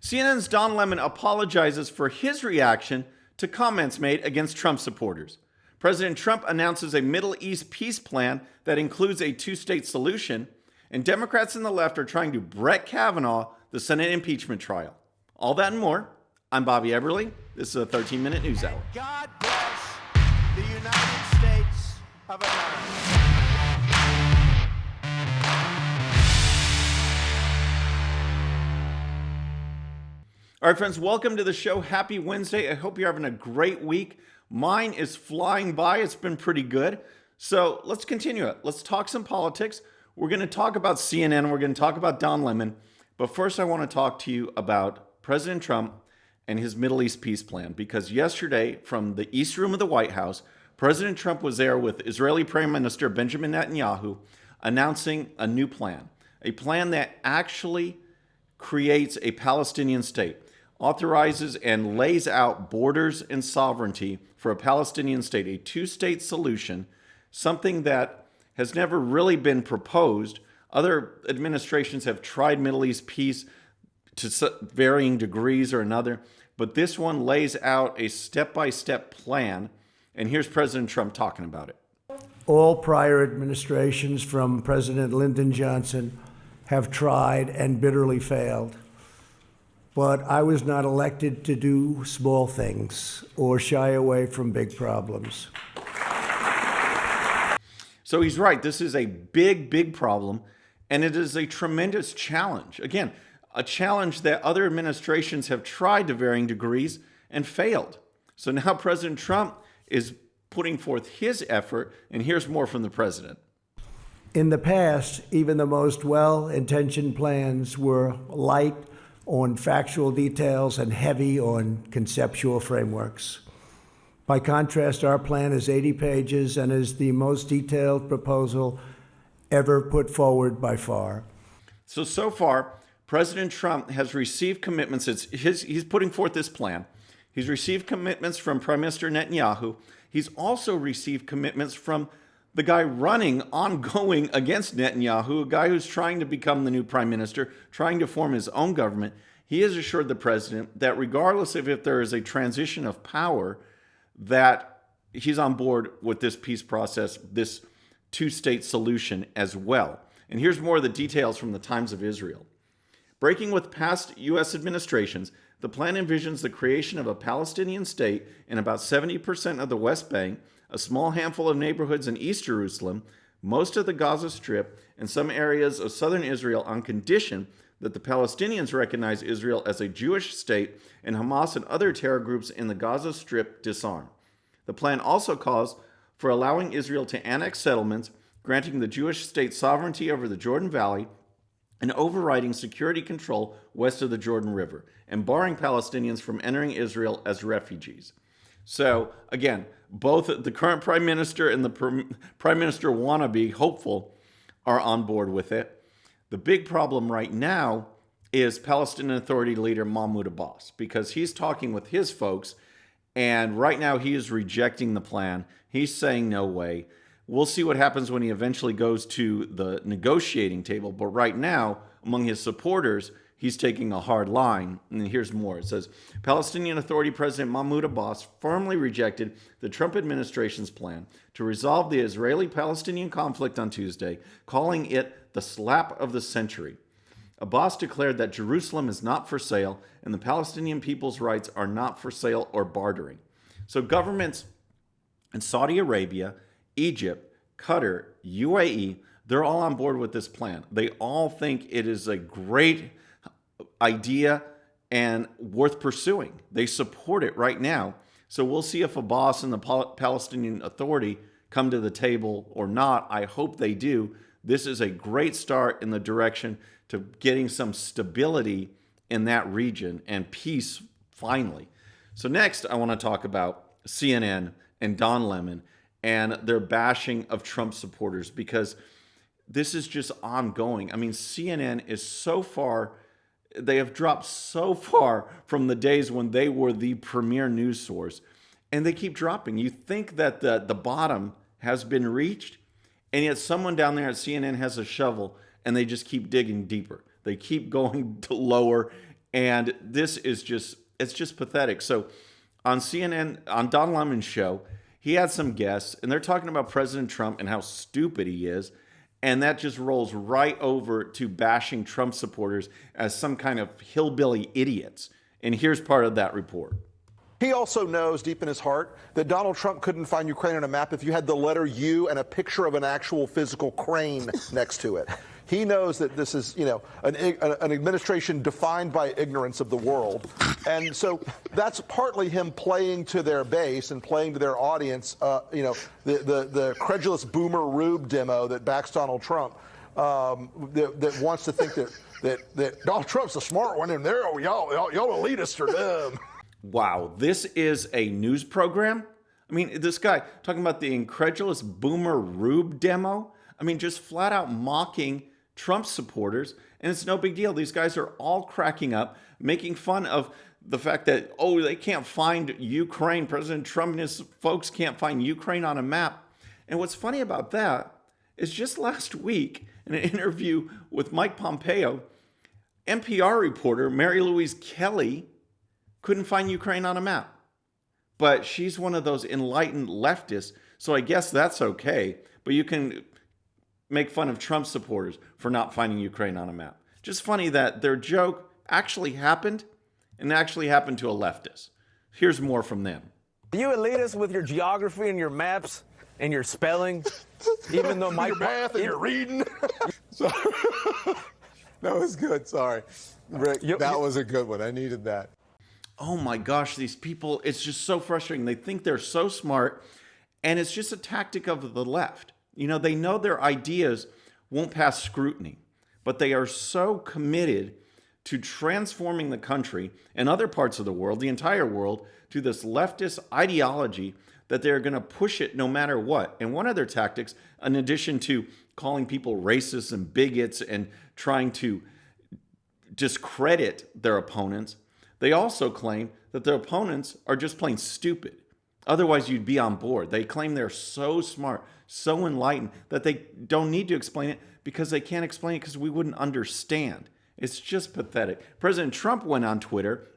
CNN's Don Lemon apologizes for his reaction to comments made against Trump supporters. President Trump announces a Middle East peace plan that includes a two-state solution, and Democrats and the left are trying to Brett Kavanaugh the Senate impeachment trial. All that and more. I'm Bobby Eberle. This is a 13-minute news hour. God bless the United States of America. All right, friends, welcome to the show. Happy Wednesday. I hope you're having a great week. Mine is flying by. It's been pretty good. So let's continue it. Let's talk some politics. We're going to talk about CNN. We're going to talk about Don Lemon. But first, I want to talk to you about President Trump and his Middle East peace plan. Because yesterday, from the East Room of the White House, President Trump was there with Israeli Prime Minister Benjamin Netanyahu announcing a new plan. A plan that actually creates a Palestinian state, authorizes and lays out borders and sovereignty for a Palestinian state, a two-state solution, something that has never really been proposed. Other administrations have tried Middle East peace to varying degrees or another, but this one lays out a step-by-step plan, and here's President Trump talking about it. All prior administrations from President Lyndon Johnson have tried and bitterly failed. But I was not elected to do small things or shy away from big problems. So he's right. This is a big, big problem, and it is a tremendous challenge. Again, a challenge that other administrations have tried to varying degrees and failed. So now President Trump is putting forth his effort, and here's more from the president. In the past, even the most well-intentioned plans were light on factual details and heavy on conceptual frameworks. By contrast, our plan is 80 pages and is the most detailed proposal ever put forward by far. So far, President Trump has received commitments. He's putting forth this plan. He's received commitments from Prime Minister Netanyahu. He's also received commitments from the guy running ongoing against Netanyahu, a guy who's trying to become the new prime minister, trying to form his own government. He has assured the president that regardless of if there is a transition of power, that he's on board with this peace process, this two-state solution as well. And here's more of the details from the Times of Israel. Breaking with past U.S. administrations, the plan envisions the creation of a Palestinian state in about 70% of the West Bank, a small handful of neighborhoods in East Jerusalem, most of the Gaza Strip, and some areas of southern Israel on condition that the Palestinians recognize Israel as a Jewish state and Hamas and other terror groups in the Gaza Strip disarm. The plan also calls for allowing Israel to annex settlements, granting the Jewish state sovereignty over the Jordan Valley, and overriding security control west of the Jordan River, and barring Palestinians from entering Israel as refugees. So, again, both the current prime minister and the prime minister wannabe hopeful are on board with it. The big problem right now is Palestinian Authority leader Mahmoud Abbas, because he's talking with his folks, and right now he is rejecting the plan. He's saying no way. We'll see what happens when he eventually goes to the negotiating table, but right now, among his supporters, he's taking a hard line. And here's more. It says, Palestinian Authority President Mahmoud Abbas firmly rejected the Trump administration's plan to resolve the Israeli-Palestinian conflict on Tuesday, calling it the slap of the century. Abbas declared that Jerusalem is not for sale and the Palestinian people's rights are not for sale or bartering. So governments in Saudi Arabia, Egypt, Qatar, UAE, they're all on board with this plan. They all think it is a great idea and worth pursuing. They support it right now. So we'll see if Abbas and the Palestinian Authority come to the table or not. I hope they do. This is a great start in the direction to getting some stability in that region and peace finally. So next, I want to talk about CNN and Don Lemon and their bashing of Trump supporters, because this is just ongoing. I mean, CNN is so far, they have dropped so far from the days when they were the premier news source, and they keep dropping. You think that the bottom has been reached, and yet someone down there at CNN has a shovel, and they just keep digging deeper. They keep going to lower, And this is it's just pathetic. So on CNN, on Don Lemon's show, he had some guests, and they're talking about President Trump and how stupid he is. And that just rolls right over to bashing Trump supporters as some kind of hillbilly idiots. And here's part of that report. He also knows deep in his heart that Donald Trump couldn't find Ukraine on a map if you had the letter U and a picture of an actual physical crane next to it. He knows that this is, an administration defined by ignorance of the world. And so that's partly him playing to their base and playing to their audience, the credulous boomer Rube demo that backs Donald Trump, that wants to think that Donald Trump's the smart one and y'all elitists are dumb. Wow, this is a news program? I mean, this guy talking about the incredulous boomer Rube demo? I mean, just flat out mocking Trump supporters, and it's no big deal. These guys are all cracking up, making fun of the fact that, they can't find Ukraine. President Trump and his folks can't find Ukraine on a map. And what's funny about that is just last week, in an interview with Mike Pompeo, NPR reporter Mary Louise Kelly couldn't find Ukraine on a map. But she's one of those enlightened leftists, so I guess that's okay. But you can make fun of Trump supporters for not finding Ukraine on a map. Just funny that their joke actually happened, and actually happened to a leftist. Here's more from them. You elitists with your geography and your maps and your spelling, even though your math and your reading. That was good. Sorry, Rick. That was a good one. I needed that. Oh my gosh, these people, it's just so frustrating. They think they're so smart, and it's just a tactic of the left. They know their ideas won't pass scrutiny, but they are so committed to transforming the country and other parts of the world, the entire world, to this leftist ideology that they're going to push it no matter what. And one of their tactics, in addition to calling people racists and bigots and trying to discredit their opponents, they also claim that their opponents are just plain stupid. Otherwise, you'd be on board. They claim they're so smart, so enlightened, that they don't need to explain it because they can't explain it because we wouldn't understand. It's just pathetic. President Trump went on Twitter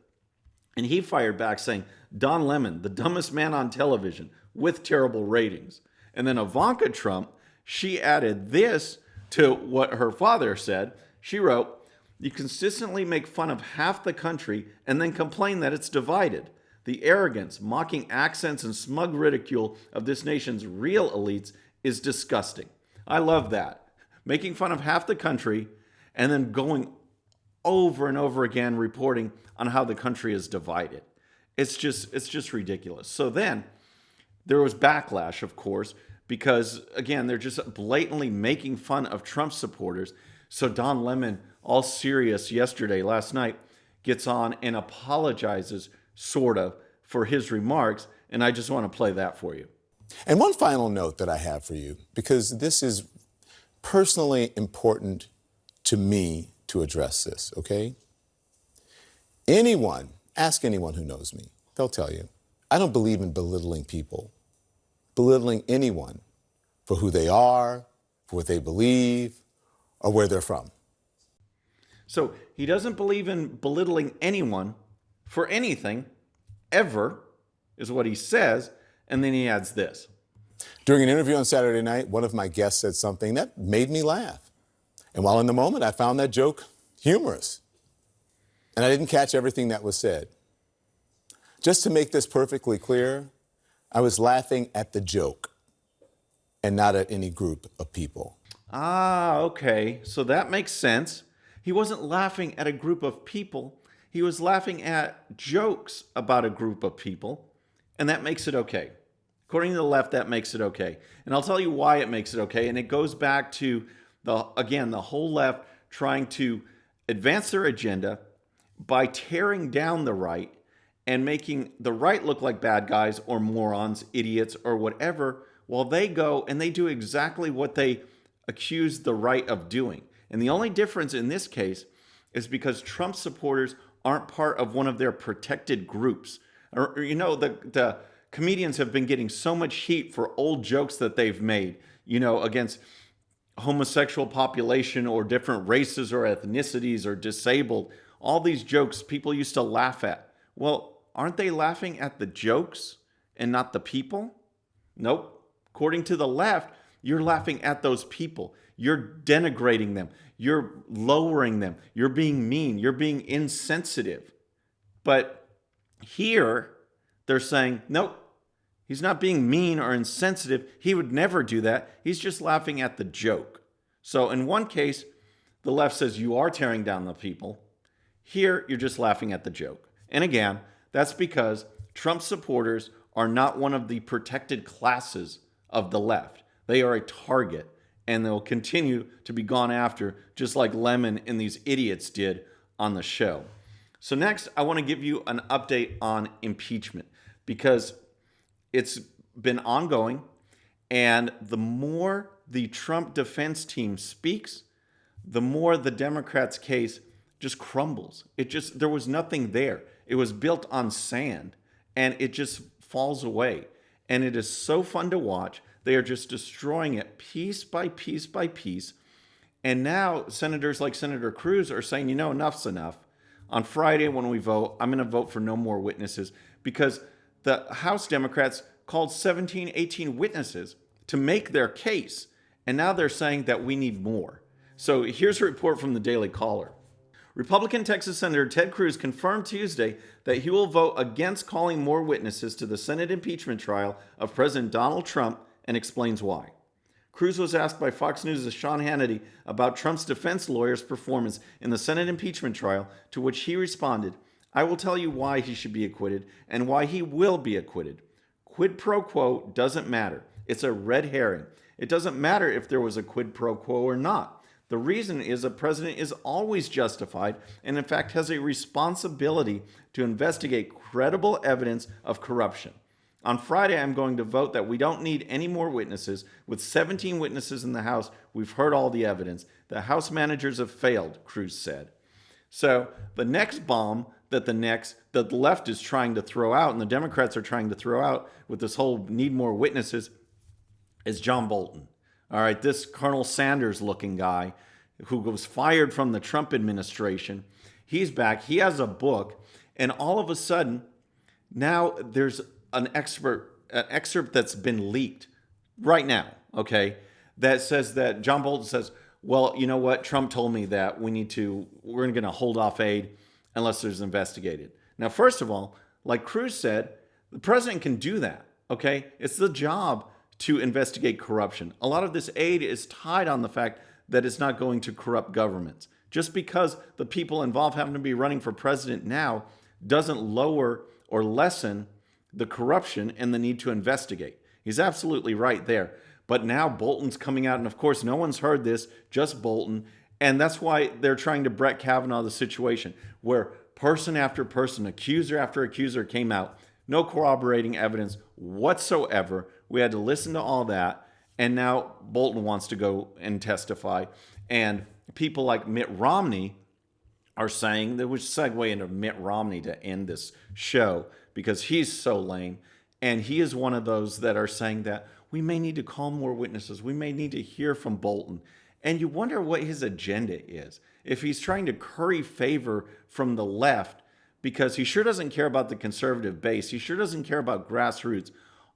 and he fired back saying, Don Lemon, the dumbest man on television with terrible ratings. And then Ivanka Trump, she added this to what her father said. She wrote, "You consistently make fun of half the country and then complain that it's divided. The arrogance, mocking accents, and smug ridicule of this nation's real elites is disgusting." I love that. Making fun of half the country and then going over and over again reporting on how the country is divided. It's just ridiculous. So then there was backlash, of course, because again, they're just blatantly making fun of Trump supporters. So Don Lemon, all serious last night, gets on and apologizes sort of for his remarks. And I just want to play that for you. And one final note that I have for you, because this is personally important to me to address this, okay? Ask anyone who knows me. They'll tell you, I don't believe in belittling people, belittling anyone for who they are, for what they believe, or where they're from. So he doesn't believe in belittling anyone for anything, ever, is what he says. And then he adds this. During an interview on Saturday night, one of my guests said something that made me laugh. And while in the moment, I found that joke humorous. And I didn't catch everything that was said. Just to make this perfectly clear, I was laughing at the joke and not at any group of people. Ah, okay. So that makes sense. He wasn't laughing at a group of people. He was laughing at jokes about a group of people. And that makes it okay. According to the left, that makes it okay. And I'll tell you why it makes it okay. And it goes back to, the whole left trying to advance their agenda by tearing down the right and making the right look like bad guys or morons, idiots, or whatever, while they go and they do exactly what they accuse the right of doing. And the only difference in this case is because Trump supporters aren't part of one of their protected groups. The comedians have been getting so much heat for old jokes that they've made, against homosexual population or different races or ethnicities or disabled, all these jokes people used to laugh at. Well, aren't they laughing at the jokes and not the people? Nope. According to the left, you're laughing at those people. You're denigrating them. You're lowering them. You're being mean. You're being insensitive. But here, they're saying, nope, he's not being mean or insensitive. He would never do that. He's just laughing at the joke. So in one case, the left says you are tearing down the people. Here, you're just laughing at the joke. And again, that's because Trump supporters are not one of the protected classes of the left. They are a target, and they'll continue to be gone after, just like Lemon and these idiots did on the show. So next, I want to give you an update on impeachment, because it's been ongoing, and the more the Trump defense team speaks, the more the Democrats' case just crumbles. There was nothing there. It was built on sand, and it just falls away. And it is so fun to watch. They are just destroying it piece by piece by piece. And now senators like Senator Cruz are saying, enough's enough. On Friday, when we vote, I'm going to vote for no more witnesses, because the House Democrats called 17, 18 witnesses to make their case. And now they're saying that we need more. So here's a report from the Daily Caller. Republican Texas Senator Ted Cruz confirmed Tuesday that he will vote against calling more witnesses to the Senate impeachment trial of President Donald Trump, and explains why. Cruz was asked by Fox News' Sean Hannity about Trump's defense lawyer's performance in the Senate impeachment trial, to which he responded, "I will tell you why he should be acquitted and why he will be acquitted. Quid pro quo doesn't matter. It's a red herring. It doesn't matter if there was a quid pro quo or not. The reason is a president is always justified and, in fact, has a responsibility to investigate credible evidence of corruption. On Friday, I'm going to vote that we don't need any more witnesses. With 17 witnesses in the House, we've heard all the evidence. The House managers have failed," Cruz said. So the next bomb that the left is trying to throw out, and the Democrats are trying to throw out with this whole need more witnesses, is John Bolton. All right, this Colonel Sanders looking guy who was fired from the Trump administration, he's back. He has a book, and all of a sudden, now there's an excerpt that's been leaked right now, okay, that says that John Bolton says, well, you know what? Trump told me that we're going to hold off aid unless there's investigated. Now, first of all, like Cruz said, the president can do that, okay? It's the job to investigate corruption. A lot of this aid is tied on the fact that it's not going to corrupt governments. Just because the people involved happen to be running for president now doesn't lower or lessen the corruption and the need to investigate. He's absolutely right there. But now Bolton's coming out, and of course, no one's heard this, just Bolton. And that's why they're trying to Brett Kavanaugh the situation, where person after person, accuser after accuser came out, no corroborating evidence whatsoever. We had to listen to all that. And now Bolton wants to go and testify. And people like Mitt Romney are saying, that would segue into Mitt Romney to end this show, because he's so lame. And he is one of those that are saying that we may need to call more witnesses. We may need to hear from Bolton. And you wonder what his agenda is. If he's trying to curry favor from the left, because he sure doesn't care about the conservative base. He sure doesn't care about grassroots.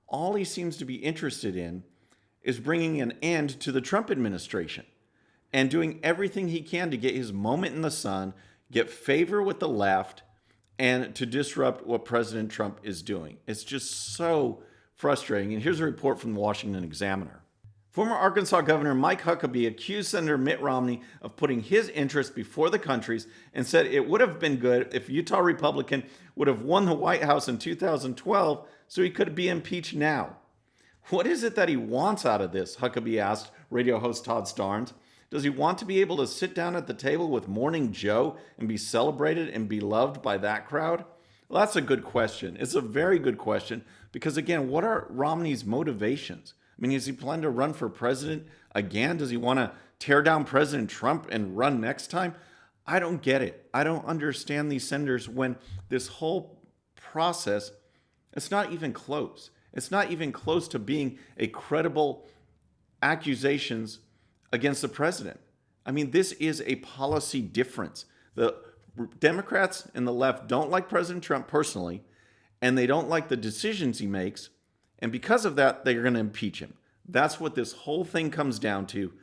All he seems to be interested in is bringing an end to the Trump administration and doing everything he can to get his moment in the sun, get favor with the left, and to disrupt what President Trump is doing. It's just so frustrating. And here's a report from the Washington Examiner. Former Arkansas Governor Mike Huckabee accused Senator Mitt Romney of putting his interests before the country's, and said it would have been good if Utah Republican would have won the White House in 2012 so he could be impeached now. What is it that he wants out of this? Huckabee asked radio host Todd Starnes. Does he want to be able to sit down at the table with Morning Joe and be celebrated and beloved by that crowd? Well, that's a good question. It's a very good question, because again, what are Romney's motivations? I mean, is he planning to run for president again? Does he want to tear down President Trump and run next time? I don't get it. I don't understand these senators when this whole process, it's not even close. It's not even close to being a credible accusations against the president. I mean, this is a policy difference. The Democrats and the left don't like President Trump personally, and they don't like the decisions he makes. And because of that, they're going to impeach him. That's what this whole thing comes down to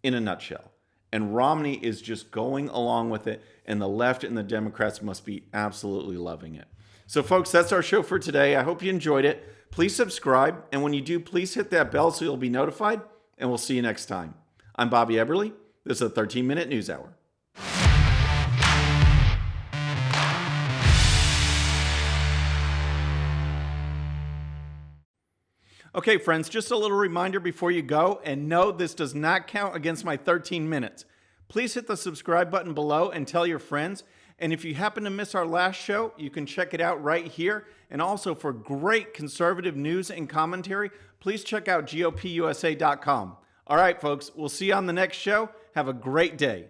in a nutshell. And Romney is just going along with it, and the left and the Democrats must be absolutely loving it. So, folks, that's our show for today. I hope you enjoyed it. Please subscribe, and when you do, please hit that bell so you'll be notified, and we'll see you next time. I'm Bobby Eberle. This is a 13-minute news hour. Okay, friends, just a little reminder before you go, and no, this does not count against my 13 minutes. Please hit the subscribe button below and tell your friends. And if you happen to miss our last show, you can check it out right here. And also for great conservative news and commentary, please check out GOPUSA.com. All right, folks, we'll see you on the next show. Have a great day.